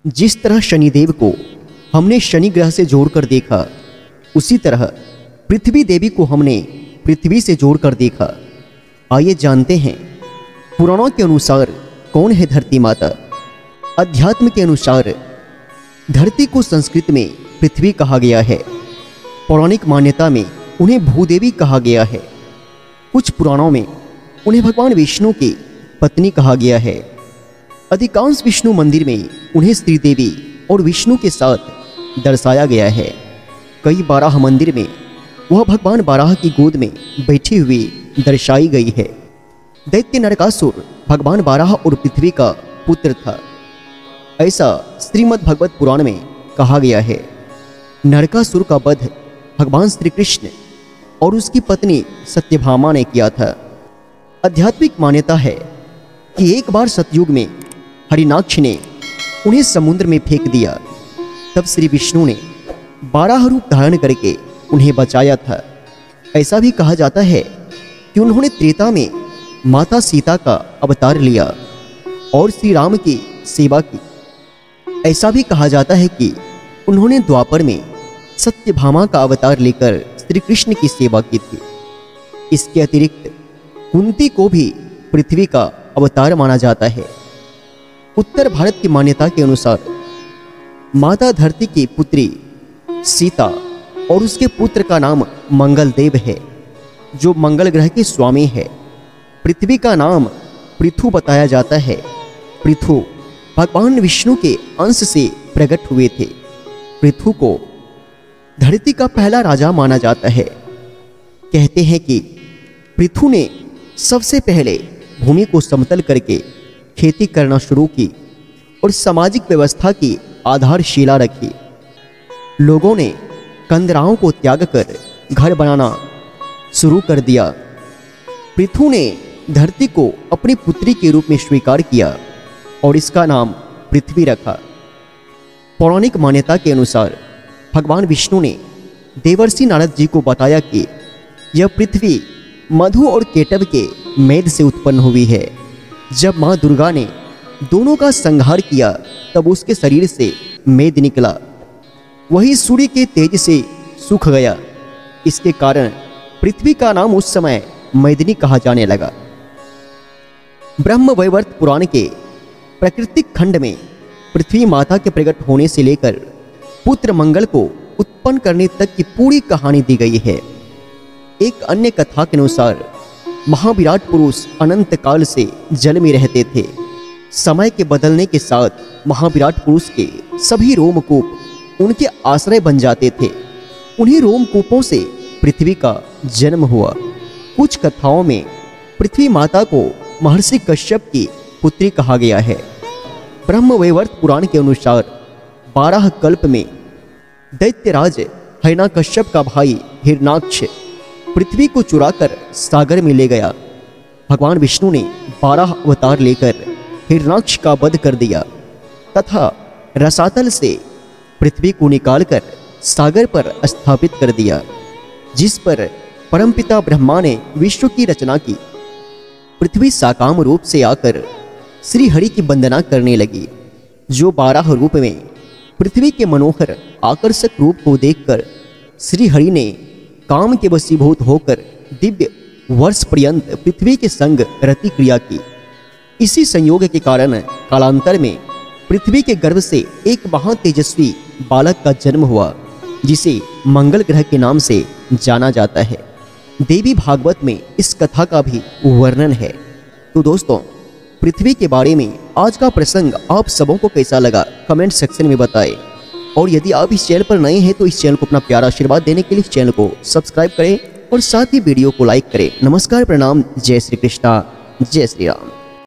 जिस तरह शनिदेव को हमने शनि ग्रह से जोड़कर देखा, उसी तरह पृथ्वी देवी को हमने पृथ्वी से जोड़कर देखा। आइए जानते हैं पुराणों के अनुसार कौन है धरती माता। अध्यात्म के अनुसार धरती को संस्कृत में पृथ्वी कहा गया है। पौराणिक मान्यता में उन्हें भूदेवी कहा गया है। कुछ पुराणों में उन्हें भगवान विष्णु की पत्नी कहा गया है। अधिकांश विष्णु मंदिर में उन्हें श्री देवी और विष्णु के साथ दर्शाया गया है। कई बाराह मंदिर में वह भगवान बाराह की गोद में बैठी हुई दर्शाई गई है। दैत्य नरकासुर भगवान बाराह और पृथ्वी का पुत्र था, ऐसा श्रीमद् भगवत पुराण में कहा गया है। नरकासुर का वध भगवान श्री कृष्ण और उसकी पत्नी सत्यभामा ने किया था। आध्यात्मिक मान्यता है कि एक बार सतयुग में हरिनाक्ष ने उन्हें समुद्र में फेंक दिया, तब श्री विष्णु ने बाराह रूप धारण करके उन्हें बचाया था। ऐसा भी कहा जाता है कि उन्होंने त्रेता में माता सीता का अवतार लिया और श्री राम की सेवा की। ऐसा भी कहा जाता है कि उन्होंने द्वापर में सत्यभामा का अवतार लेकर श्री कृष्ण की सेवा की थी। इसके अतिरिक्त कुंती को भी पृथ्वी का अवतार माना जाता है। उत्तर भारत की मान्यता के अनुसार माता धरती की पुत्री सीता और उसके पुत्र का नाम मंगलदेव है, जो मंगल ग्रह के स्वामी है। पृथ्वी का नाम पृथु बताया जाता है। पृथु भगवान विष्णु के अंश से प्रकट हुए थे। पृथु को धरती का पहला राजा माना जाता है। कहते हैं कि पृथु ने सबसे पहले भूमि को समतल करके खेती करना शुरू की और सामाजिक व्यवस्था की आधारशिला रखी। लोगों ने कंदराओं को त्याग कर घर बनाना शुरू कर दिया। पृथु ने धरती को अपनी पुत्री के रूप में स्वीकार किया और इसका नाम पृथ्वी रखा। पौराणिक मान्यता के अनुसार भगवान विष्णु ने देवर्षि नारद जी को बताया कि यह पृथ्वी मधु और केटव के मेद से उत्पन्न हुई है। जब मां दुर्गा ने दोनों का संहार किया, तब उसके शरीर से मेद निकला, वही सूर्य के तेज से सूख गया। इसके कारण पृथ्वी का नाम उस समय मैदिनी कहा जाने लगा। ब्रह्म वैवर्त पुराण के प्राकृतिक खंड में पृथ्वी माता के प्रकट होने से लेकर पुत्र मंगल को उत्पन्न करने तक की पूरी कहानी दी गई है। एक अन्य कथा के अनुसार महाविराट पुरुष अनंत काल से जल में रहते थे। समय के बदलने के साथ महाविराट पुरुष के सभी रोमकूप उनके आश्रय बन जाते थे। उन्हीं रोमकूपों से पृथ्वी का जन्म हुआ। कुछ कथाओं में पृथ्वी माता को महर्षि कश्यप की पुत्री कहा गया है। ब्रह्म वैवर्त पुराण के अनुसार 12 कल्प में दैत्यराज हिरण्यकश्यप का भाई हिरण्याक्ष पृथ्वी को चुराकर सागर में ले गया। भगवान विष्णु ने 12 अवतार लेकर हिरण्याक्ष का वध कर दिया तथा रसातल से पृथ्वी को निकालकर सागर पर स्थापित कर दिया, जिस पर परमपिता ब्रह्मा ने विश्व की रचना की। पृथ्वी साकाम रूप से आकर श्री हरि की वंदना करने लगी, जो 12 रूप में पृथ्वी के मनोहर आकर्षक रूप को देखकर श्री हरि ने काम के वशीभूत होकर दिव्य वर्ष पर्यंत पृथ्वी के संग रति क्रिया की। इसी संयोग के कारण कालांतर में पृथ्वी के गर्भ से एक महातेजस्वी बालक का जन्म हुआ, जिसे मंगल ग्रह के नाम से जाना जाता है। देवी भागवत में इस कथा का भी वर्णन है। तो दोस्तों, पृथ्वी के बारे में आज का प्रसंग आप सबों को कैसा लगा कमेंट सेक्शन में बताएं। और यदि आप इस चैनल पर नए हैं तो इस चैनल को अपना प्यारा आशीर्वाद देने के लिए इस चैनल को सब्सक्राइब करें और साथ ही वीडियो को लाइक करें। नमस्कार, प्रणाम, जय श्री कृष्णा, जय श्री राम।